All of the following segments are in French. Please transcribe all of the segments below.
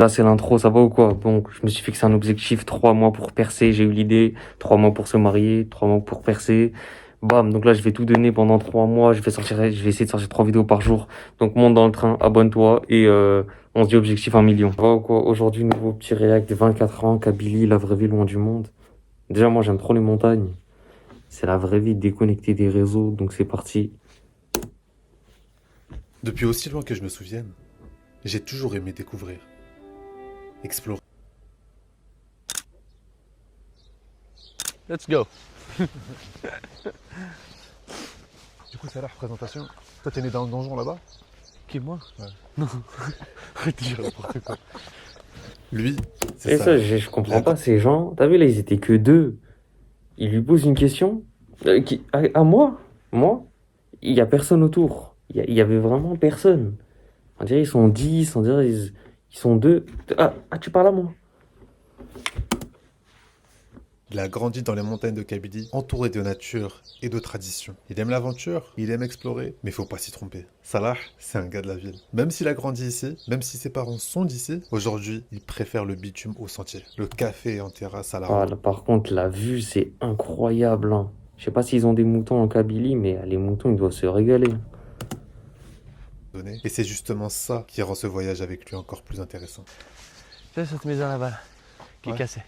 Là, c'est l'intro, ça va ou quoi? Bon, je me suis fixé un objectif, 3 mois pour percer, j'ai eu l'idée, 3 mois pour se marier, 3 mois pour percer. Bam, donc là, je vais tout donner pendant 3 mois, je vais essayer de sortir 3 vidéos par jour. Donc monte dans le train, abonne-toi et on se dit objectif 1 million. Ça va ou quoi? Aujourd'hui, nouveau petit réact de 24 ans, Kabylie, la vraie vie loin du monde. Déjà, moi, j'aime trop les montagnes. C'est la vraie vie déconnectée des réseaux, donc c'est parti. Depuis aussi loin que je me souvienne, j'ai toujours aimé découvrir, explorer. Let's go. Du coup, ça a l'air présentation. Toi, t'es né dans le donjon là-bas? Qui, moi? Ouais. Non. Arrête de dire n'importe quoi. Lui, Et c'est ça, ça. je comprends pas, ces gens. T'as vu, là, ils étaient que deux. Il lui pose une question. À moi? Moi? Il y a personne autour. Il y avait vraiment personne. On dirait ils sont 10, on dirait ils sont deux. Tu parles à moi? Il a grandi dans les montagnes de Kabylie, entouré de nature et de traditions. Il aime l'aventure, il aime explorer, mais faut pas s'y tromper. Salah, c'est un gars de la ville. Même s'il a grandi ici, même si ses parents sont d'ici, aujourd'hui, il préfère le bitume au sentier. Le café en terrasse à la Ah, là, par contre, la vue, c'est incroyable, hein. Je sais pas s'ils ont des moutons en Kabylie, mais les moutons, ils doivent se régaler. randonnée. Et c'est justement ça qui rend ce voyage avec lui encore plus intéressant. Tu vois cette maison là-bas, là, qui est Ouais. cassée.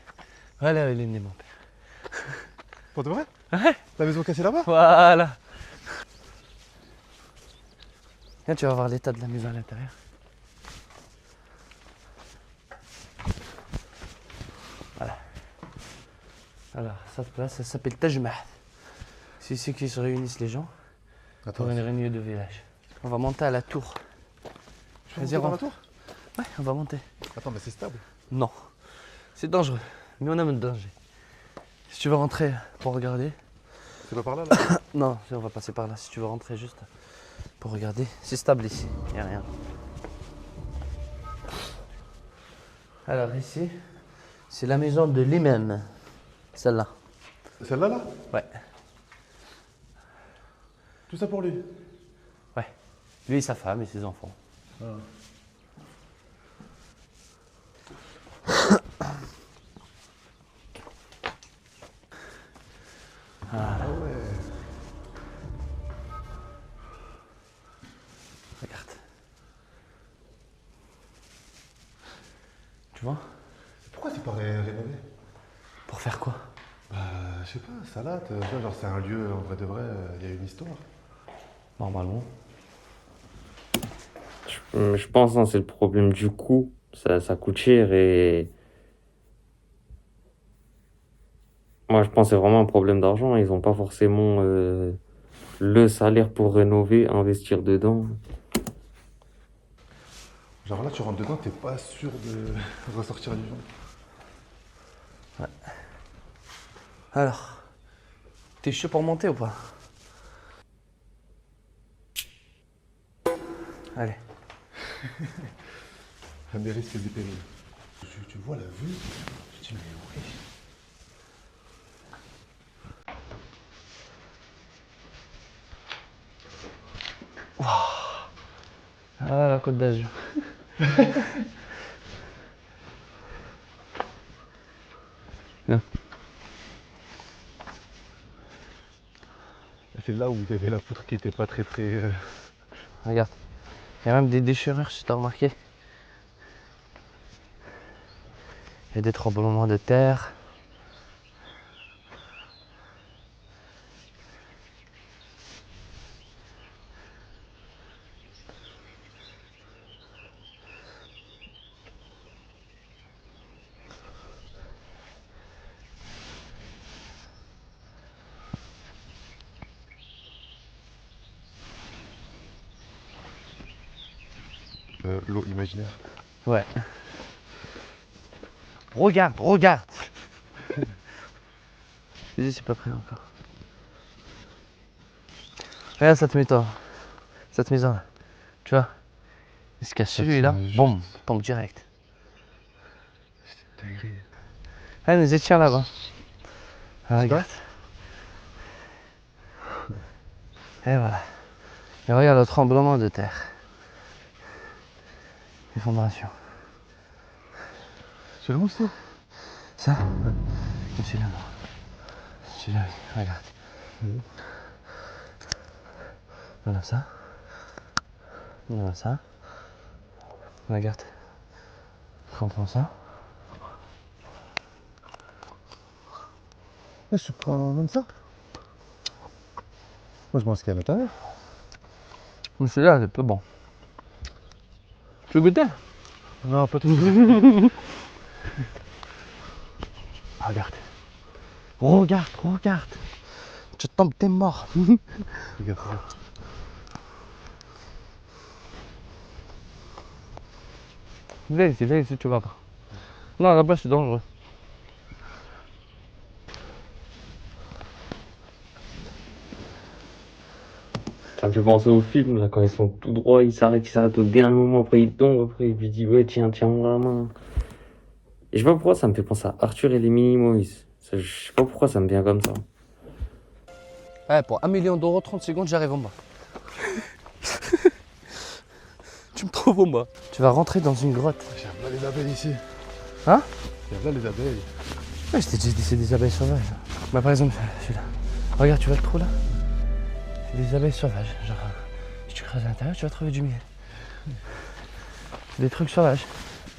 Voilà, il est né mon père. Pour de vrai? Ouais. La maison cassée là-bas? Voilà. Viens, tu vas voir l'état de la maison à l'intérieur. Voilà. Alors, cette place, ça s'appelle Taj Mahal. C'est ici qu'ils se réunissent les gens Attends, pour une réunion de village. On va monter à la tour. je peux Vas-y, monter dans la rentre. tour? Ouais, on va monter. Attends, mais c'est stable. Non, c'est dangereux, mais on aime le danger. Si tu veux rentrer pour regarder, C'est pas par là, là? non, on va passer par là. Si tu veux rentrer juste pour regarder, c'est stable ici, il n'y a rien. Alors ici, c'est la maison de l'imam, celle-là. Celle-là, là? Ouais, Tout ça pour lui? ouais. Lui et sa femme et ses enfants. Ah. Ah ouais. Regarde. Tu vois? Pourquoi c'est pas rénové? Pour faire quoi? Bah, je sais pas, Salade, tu vois, genre c'est un lieu, en vrai de vrai, il y a une histoire. Normalement. Je pense, hein, c'est le problème du coût. Ça coûte cher et moi, je pense que c'est vraiment un problème d'argent. Ils n'ont pas forcément le salaire pour rénover, investir dedans. Genre là, tu rentres dedans, t'es pas sûr de ressortir vivant. Alors, t'es chaud pour monter ou pas? Allez. Un des risques et des périls. Tu vois la vue? Je dis, mais oui. Ah, la Côte d'Azur. C'est là où il y avait la poutre qui était pas très. Regarde, il y a même des déchirures, si t'as remarqué. Il y a des tremblements de terre. L'eau imaginaire. Ouais. Regarde, regarde. Vas-y, c'est pas prêt encore. Regarde cette maison. Cette maison là. Tu vois? Il se casse celui-là. tient juste. Boum, tombe direct. C'est dingue. Ah, nous étions là-bas. Ah, C'est regarde. Et voilà. Et regarde le tremblement de terre. Les fondations. C'est long aussi. Ça, comme celui-là, non. Celui-là, oui, regarde. Voilà ça. Voilà ça. Regarde. Comprends ça. Je te prends même ça. Moi je mange ce qu'il y a à l'intérieur. Mais celui-là, c'est peu bon. Tu veux goûter? Non, pas tout de suite. Regarde. Regarde. Tu tombes, t'es mort. Regarde, regarde. Viens ici, tu vas pas. Non, là-bas, c'est dangereux. Ça me fait penser au film, là, quand ils sont tout droits, ils s'arrêtent au dernier moment, après ils tombent, après il lui dit ouais, tiens-moi la main. Et je sais pas pourquoi ça me fait penser à Arthur et les Minimoys. Je sais pas pourquoi ça me vient comme ça. Ouais, pour 1 million d'euros, 30 secondes, j'arrive en bas. Tu me trouves en bas. Tu vas rentrer dans une grotte. J'ai là les abeilles ici. Hein? Il y a là les abeilles. Ouais, je t'ai déjà dit, c'est des abeilles sauvages. Bah, par exemple, celui-là. Regarde, tu vois le trou là? C'est des abeilles sauvages. Genre, si tu creuses à l'intérieur, tu vas trouver du miel. C'est des trucs sauvages.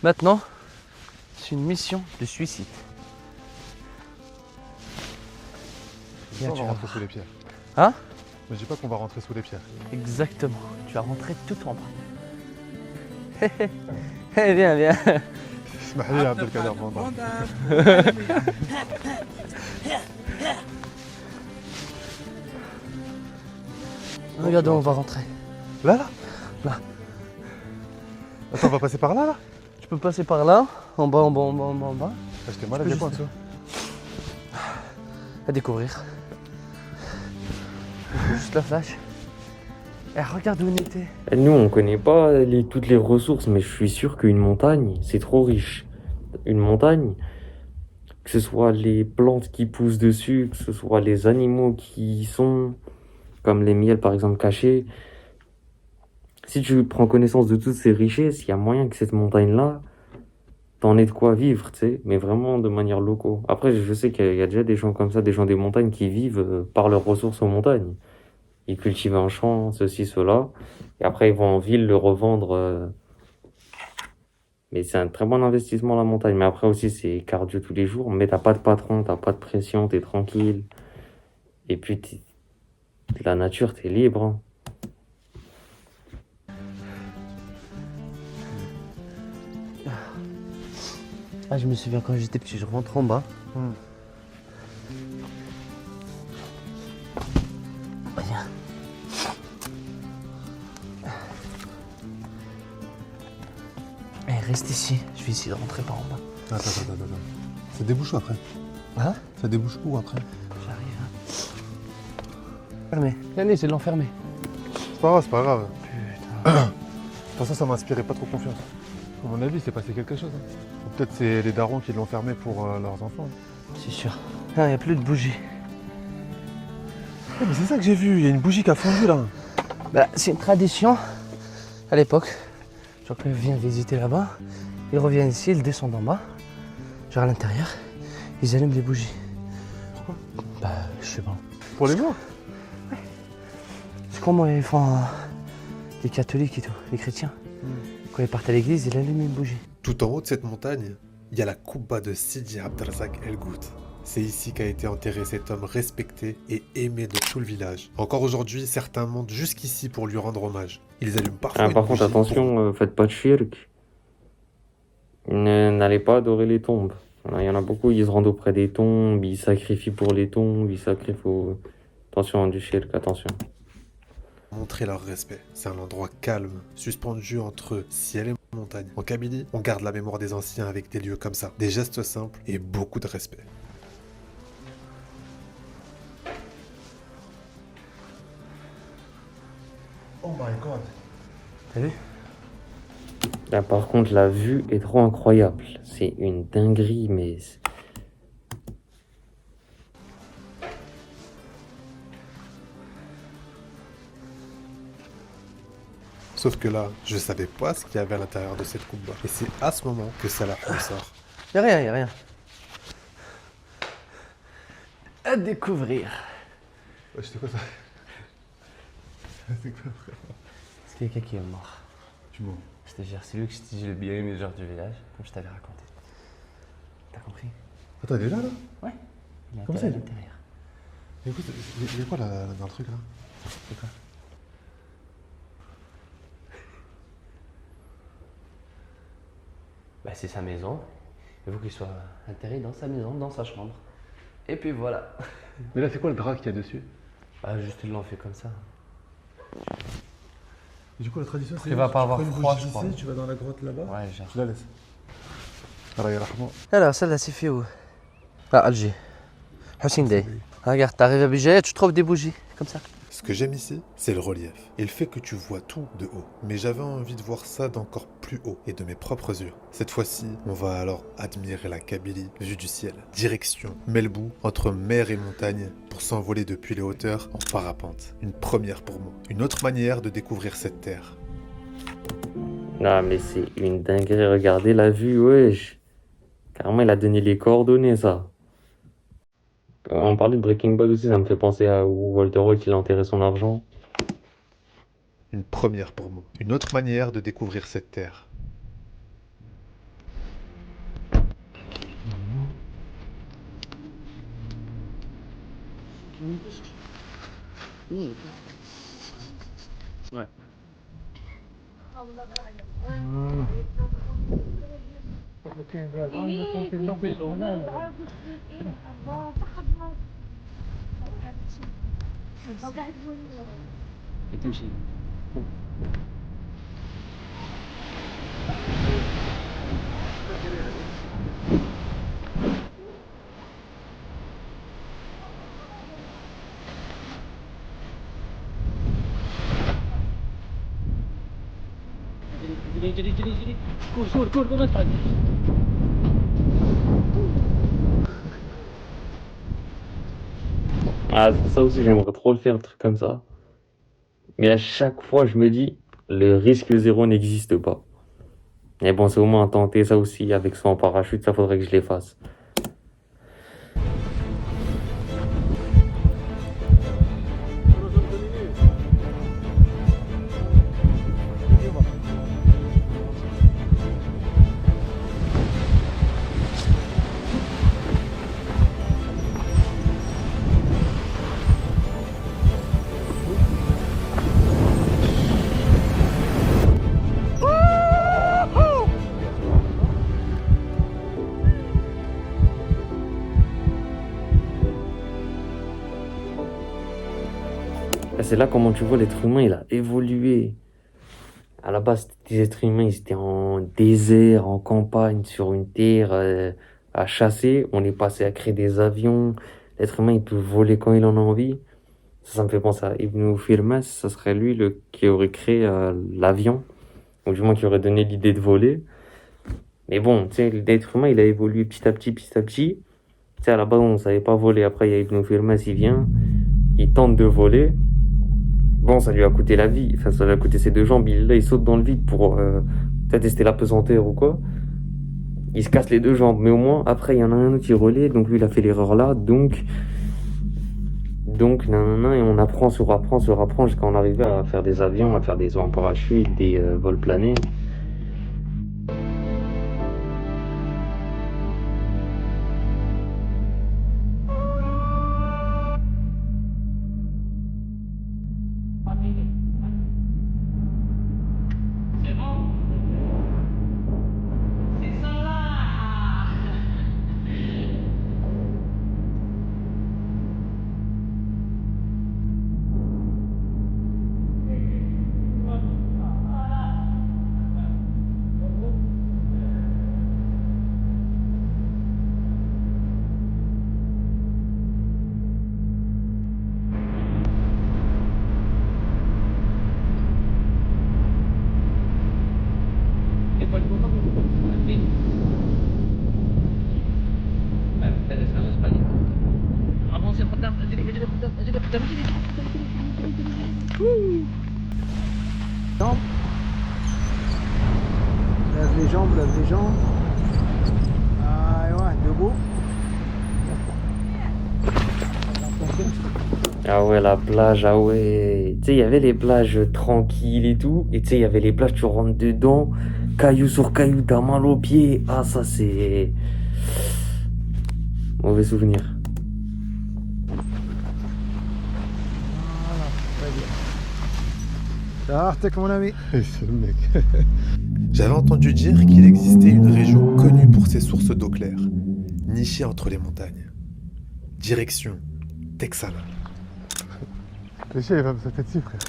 Maintenant, c'est une mission de suicide. Je dis pas Viens, qu'on tu va vas rentrer sous les pierres. Hein? Mais je dis pas qu'on va rentrer sous les pierres. Exactement. Tu vas rentrer tout en bas. Eh, viens. Ismaël Abdelkader Vanda. Regarde où on va rentrer. Là Là. Attends, on va passer par là. Tu peux passer par là, en bas. Ah, j'étais malade, il y a quoi en dessous? À découvrir. Juste la flash. Et regarde où on était. Et nous, on connaît pas toutes les ressources, mais je suis sûr qu'une montagne, c'est trop riche. Une montagne, que ce soit les plantes qui poussent dessus, que ce soit les animaux qui y sont, comme les miels par exemple cachés. Si tu prends connaissance de toutes ces richesses, il y a moyen que cette montagne-là, t'en aies de quoi vivre, tu sais, mais vraiment de manière locale. Après, je sais qu'il y a déjà des gens comme ça, des gens des montagnes qui vivent par leurs ressources aux montagnes. Ils cultivent un champ, ceci, cela, et après ils vont en ville le revendre. Mais c'est un très bon investissement la montagne. Mais après aussi, c'est cardio tous les jours. Mais t'as pas de patron, t'as pas de pression, t'es tranquille. Et puis, la nature, t'es libre. Hein. Ah, je me souviens quand j'étais petit, je rentre en bas. Viens. Eh, reste ici. Je vais essayer de rentrer par en bas. Attends. Ça débouche où après? Hein? Ça débouche où après? J'arrive. Fermé. Viens, essaie de l'enfermer. C'est pas grave. Putain. Pour ça m'a inspiré pas trop confiance. À mon avis, c'est passé quelque chose. Ou peut-être c'est les darons qui l'ont fermé pour leurs enfants. C'est sûr. Ah, il n'y a plus de bougies. Mais c'est ça que j'ai vu, il y a une bougie qui a fondu là. Bah, c'est une tradition. À l'époque, genre quand ils viennent visiter là-bas, ils reviennent ici, ils descendent en bas, genre à l'intérieur, ils allument les bougies. Pourquoi? Bah, je sais pas. Pour les morts? C'est comment ils font les catholiques et tout, les chrétiens. Quand ils partent à l'église, ils allument une bougie. Tout en haut de cette montagne, il y a la Koubba de Sidi Abdelrazak El Gout. C'est ici qu'a été enterré cet homme respecté et aimé de tout le village. Encore aujourd'hui, certains montent jusqu'ici pour lui rendre hommage. Ils allument parfois une Par contre, bougie pour- attention, faites pas de shirk. N'allez pas adorer les tombes. Il y en a beaucoup, ils se rendent auprès des tombes, ils sacrifient pour les tombes, ils sacrifient. Attention, du shirk, attention. Montrer leur respect. C'est un endroit calme, suspendu entre ciel et montagne. En Kabylie, on garde la mémoire des anciens avec des lieux comme ça. Des gestes simples et beaucoup de respect. Oh my god. T'as vu? Là, par contre, la vue est trop incroyable. C'est une dinguerie, mais. Sauf que là, je savais pas ce qu'il y avait à l'intérieur de cette Koubba. Et c'est à ce moment que Salah en sort. Y'a rien, y'a rien. À découvrir. Ouais, c'était quoi ça? C'est quoi, frère? C'est quelqu'un qui est mort. Tu mens. Je te jure, c'est lui que je t'ai dit le bien aimé genre du village, comme je t'avais raconté. T'as compris? Attends, il est là, là? Ouais. Il est Comme à ça, il est- l'intérieur. Mais écoute, il y a quoi là, dans le truc là? C'est quoi? Bah c'est sa maison. Il faut qu'il soit enterré dans sa maison, dans sa chambre. Et puis voilà. Mais là, c'est quoi le drap qu'il y a dessus? Bah juste ils l'ont fait comme ça. Et du coup, la tradition, c'est. Il va pas tu avoir prends une froid, bougie je crois. ici, tu vas dans la grotte là-bas, Ouais, genre. tu la laisses. Allah yarhamou. Alors celle-là c'est fait où? À Alger. Hussein Day. Regarde, t'arrives à Béjaïa, tu trouves des bougies, comme ça. Ce que j'aime ici, c'est le relief. Il fait que tu vois tout de haut. Mais j'avais envie de voir ça d'encore plus haut et de mes propres yeux. Cette fois-ci, on va alors admirer la Kabylie vue du ciel. Direction Melbou, entre mer et montagne, pour s'envoler depuis les hauteurs en parapente. Une première pour moi. Une autre manière de découvrir cette terre. Ah, mais c'est une dinguerie, regardez la vue, wesh. Carrément, il a donné les coordonnées, ça. On parlait de Breaking Bad aussi, ça me fait penser à où Walter White, il a enterré son argent. Une première pour moi. Une autre manière de découvrir cette terre. Ouais. Ah, ça aussi, j'aimerais trop le faire, un truc comme ça. Mais à chaque fois, je me dis, le risque zéro n'existe pas. Mais bon, c'est au moins tenter ça aussi avec son parachute, ça faudrait que je les fasse. Et c'est là comment tu vois l'être humain, il a évolué. À la base, c'était des êtres humains, ils étaient en désert, en campagne, sur une terre, à chasser. On est passé à créer des avions. L'être humain, il peut voler quand il en a envie. Ça me fait penser à Ibn Firmas, ça serait lui qui aurait créé l'avion, ou du moins qui aurait donné l'idée de voler. Mais bon, tu sais, l'être humain, il a évolué petit à petit, petit à petit. Tu sais, à la base, on ne savait pas voler. Après, il y a Ibn Firmas, il vient, il tente de voler. Bon, ça lui a coûté la vie. Enfin, ça lui a coûté ses deux jambes. Là, il saute dans le vide pour peut-être tester la pesanteur ou quoi. Il se casse les deux jambes. Mais au moins, après, il y en a un autre qui relaie. Donc, lui, il a fait l'erreur là. Donc, nanana, et on apprend sur apprend jusqu'à en arriver à faire des avions, à faire des sauts en parachute, des vols planés. Lève les jambes, lève les jambes. Ah ouais, la plage, ah ouais. Tu sais, il y avait les plages tranquilles et tout. Et tu sais, il y avait les plages, tu rentres dedans, caillou sur caillou, t'as mal aux pieds. Ah, ça, c'est. Mauvais souvenir. Artek mon ami. C'est le mec. J'avais entendu dire qu'il existait une région connue pour ses sources d'eau claire, nichée entre les montagnes. Direction Texala. Le chien il va me sauter dessus frère.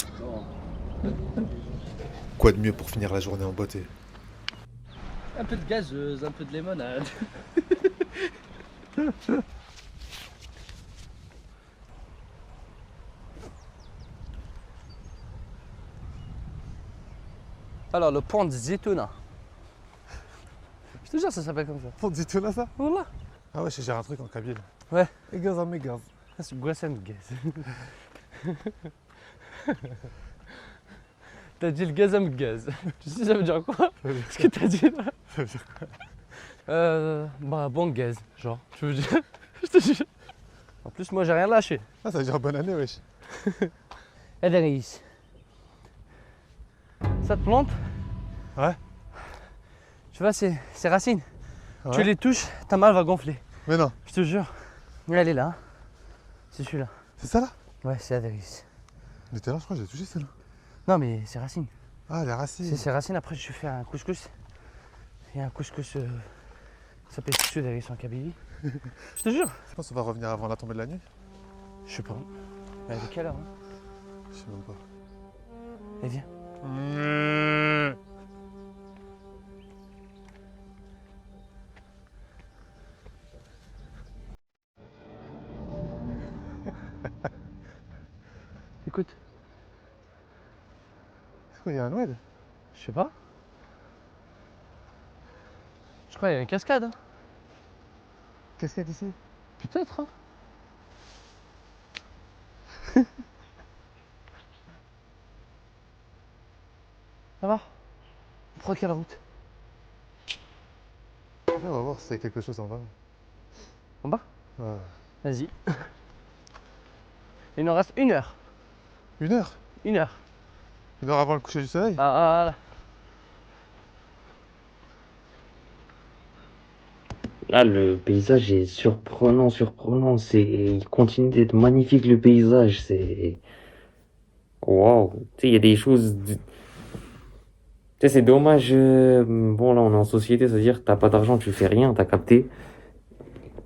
Quoi de mieux pour finir la journée en beauté? Un peu de gazeuse, un peu de limonade. Alors, le pont de Zitouna. Je te jure, ça s'appelle comme ça. Pour dire tout là ça. Voilà. Ah ouais, je gère un truc en kabyle. Ouais. Et gaz à mes gaz. Ça, c'est Guassem Gaz. T'as dit le gazam gaz. Tu sais, ça veut dire quoi? Ce que t'as dit là? Ça veut dire quoi? Bah, bon gaz, genre. Je veux dire. Je te jure. En plus, moi, j'ai rien lâché. Ah, ça veut dire bonne année, wesh. Adaris. Cette plante, Ouais. tu vois, ces racines, Ouais. tu les touches, ta malle va gonfler. Mais non, Je te jure. Elle est là. Hein. C'est celui-là. c'est ça là? Ouais, c'est Adaris. Mais t'es là, je crois que j'ai touché celle-là. Non, mais c'est racines. Ah, les racines. C'est ces racines. Après, je fais un couscous. Il y a un couscous. Ça s'appelle Tissu d'Adaris en Kabylie. Je te jure. Je pense qu'on va revenir avant la tombée de la nuit. Je sais pas. Elle est de quelle heure hein? Je sais même pas. Et viens. Écoute, C'est quoi, il y a un oued? je sais pas. Je crois qu'il y a une cascade. Hein. Qu'est-ce qu'il y a ici? Peut-être. Hein. Ça va? On prend quelle route? On va voir si c'est quelque chose en bas. En bas? Ouais. Vas-y. Il nous reste 1 heure. 1 heure? 1 heure. 1 heure avant le coucher du soleil? Ah, voilà. Là, le paysage est surprenant, surprenant. Il continue d'être magnifique, le paysage. C'est. Waouh. Tu sais, il y a des choses. Tu sais, c'est dommage. Bon, là, on est en société, c'est-à-dire, t'as pas d'argent, tu fais rien, t'as capté.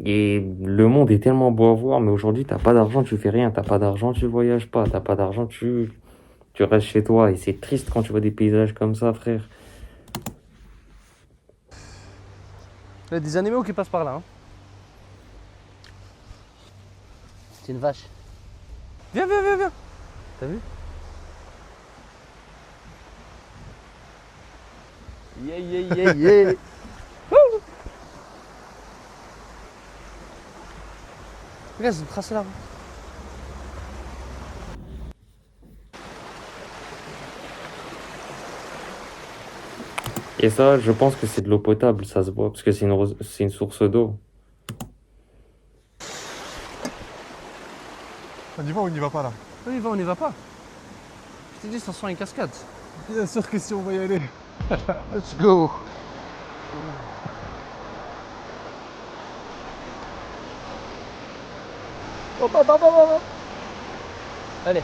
Et le monde est tellement beau à voir, mais aujourd'hui, t'as pas d'argent, tu fais rien. T'as pas d'argent, tu voyages pas. T'as pas d'argent, tu restes chez toi. Et c'est triste quand tu vois des paysages comme ça, frère. Il y a des animaux qui passent par là. Hein. C'est une vache. Viens, viens, viens, viens. T'as vu? Yeah, yeah, yeah, yeah. Wouh. Regarde, c'est une trace là. Et ça, je pense que c'est de l'eau potable, ça se voit, parce que c'est une source d'eau. On y va ou on n'y va pas là? On y va, on n'y va pas. Je t'ai dit, ça sent une cascade. Bien sûr que si on va y aller. Let's go. Hop, hop, hop, hop, hop. Allez.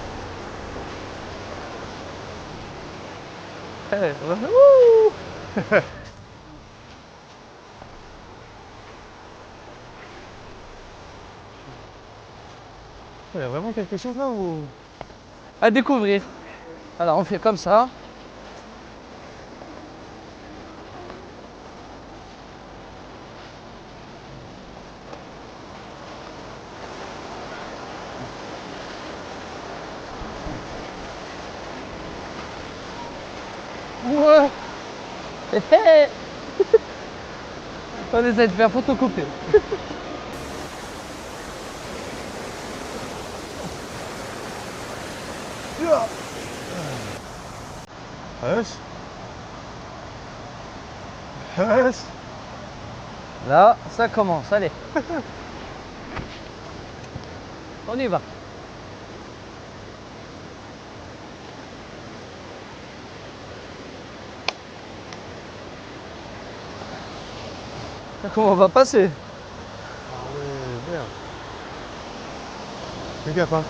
Allez, wouh. Il y a vraiment quelque chose là ou? À découvrir. Alors on fait comme ça. Ouais. On essaie de faire photocopier. Wesh. Wesh. Là, ça commence, allez. On y va. Comment on va passer? Ah ouais, merde. Fais gaffe, hein.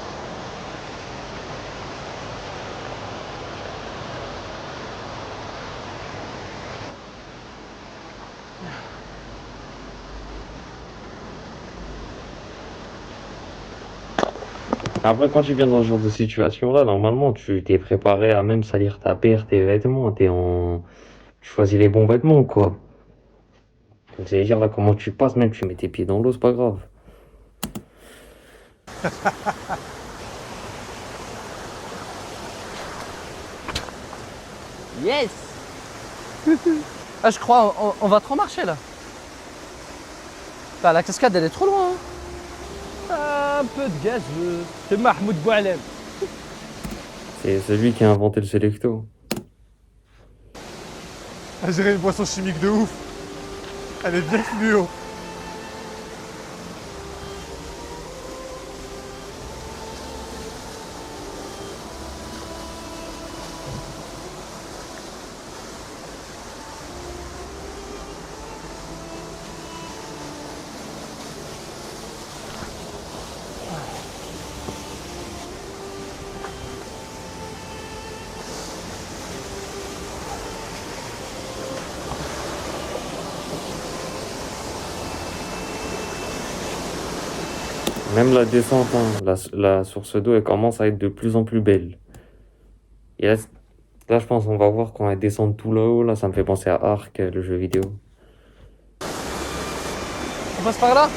Après, quand tu viens dans ce genre de situation-là, normalement, tu t'es préparé à même salir ta paire, tes vêtements, tu choisis les bons vêtements, quoi. Donc, c'est dire là comment tu passes, même tu mets tes pieds dans l'eau, c'est pas grave. Yes. Ah, je crois, on va trop marcher là. Bah, la cascade, elle est trop loin. Hein. Un peu de gaz, c'est Mahmoud Boualem. C'est celui qui a inventé le Selecto. Elle dirait une boisson chimique de ouf. Elle est bien fluo. Même la descente, hein, la source d'eau, elle commence à être de plus en plus belle. Et là, je pense qu'on va voir quand elle descend tout là-haut, là, ça me fait penser à Ark, le jeu vidéo. On passe par là?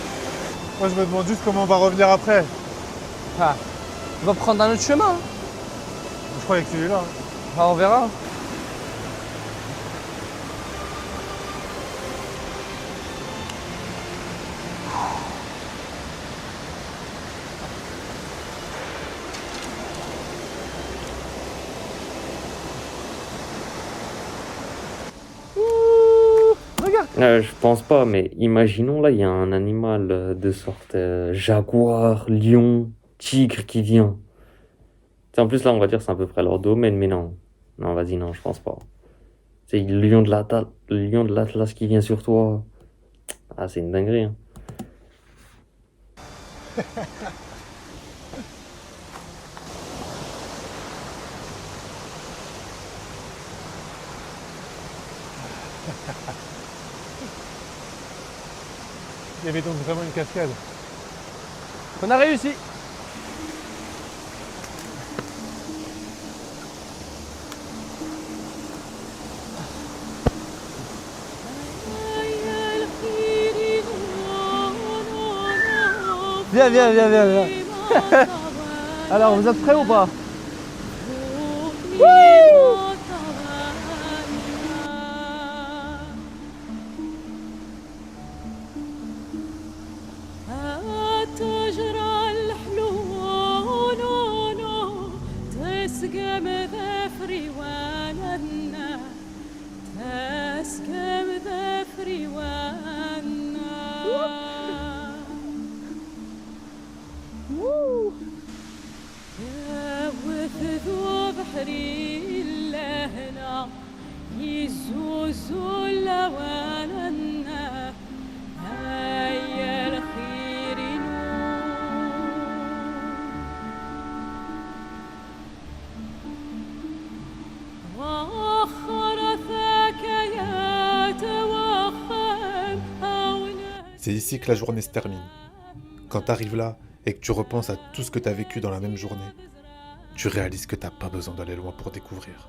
Moi, je me demande juste comment on va revenir après. Ah, on va prendre un autre chemin. Hein. Je croyais que celui-là. Hein. Ah, on verra. Regarde. Je pense pas, mais imaginons là, il y a un animal de sorte jaguar, lion, tigre qui vient. Tu sais, en plus, là, on va dire c'est à peu près leur domaine, mais non. Non, vas-y, non, je pense pas. C'est le lion de l'Atlas qui vient sur toi. Ah, c'est une dinguerie, hein. Il y avait donc vraiment une cascade. On a réussi. Viens, viens, viens, viens, viens. Alors, vous êtes prêts ou pas? C'est ici que la journée se termine. Quand t'arrives là et que tu repenses à tout ce que t'as vécu dans la même journée, tu réalises que t'as pas besoin d'aller loin pour découvrir.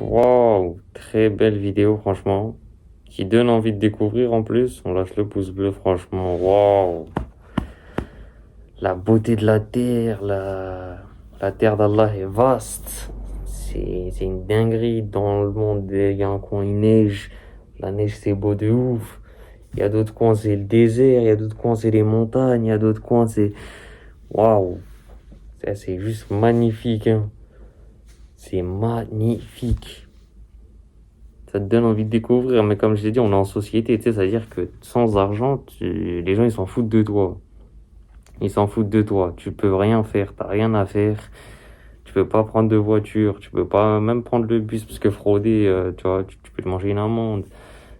Waouh, très belle vidéo, franchement. Qui donne envie de découvrir en plus. On lâche le pouce bleu, franchement. Waouh. La beauté de la terre, la terre d'Allah est vaste. C'est une dinguerie. Dans le monde, il y a un coin, il neige. La neige, c'est beau de ouf. Il y a d'autres coins, c'est le désert. Il y a d'autres coins, c'est les montagnes. Il y a d'autres coins, c'est... Waouh. C'est juste magnifique, hein. C'est magnifique. Ça te donne envie de découvrir. Mais comme je l'ai dit, on est en société. Tu sais, c'est-à-dire que sans argent, les gens, ils s'en foutent de toi. Ils s'en foutent de toi. Tu peux rien faire, t'as rien à faire. Tu peux pas prendre de voiture, tu peux pas même prendre le bus parce que frauder, tu vois, tu peux te manger une amende.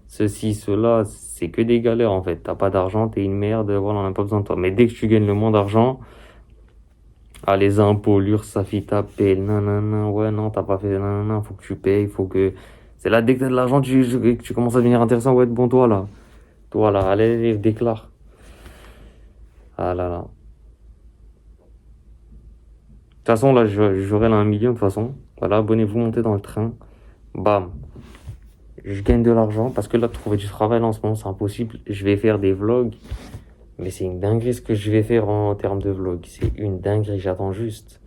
Ceci, cela, c'est que des galères en fait. T'as pas d'argent, t'es une merde, voilà, on n'a pas besoin de toi. Mais dès que tu gagnes le moins d'argent, ah, les impôts, l'URSSAF, ils t'appellent, nanana, ouais, non, t'as pas fait, nanana, faut que tu payes, faut que. C'est là, dès que t'as de l'argent, que tu commences à devenir intéressant, ouais, bon, toi là, allez, déclare. Ah là là. De toute façon, là, j'aurai là 1 million, de toute façon. Voilà, abonnez-vous, montez dans le train. Bam. Je gagne de l'argent parce que là, trouver du travail là, en ce moment, c'est impossible. Je vais faire des vlogs. Mais c'est une dinguerie ce que je vais faire en termes de vlog. C'est une dinguerie, j'attends juste.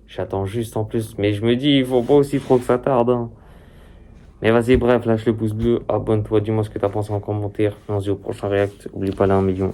J'attends juste en plus. Mais je me dis, il faut pas aussi trop que ça tarde, hein. Mais vas-y, bref, lâche le pouce bleu, abonne-toi, dis-moi ce que t'as pensé en commentaire. On se dit au prochain react. Oublie pas les 1 million.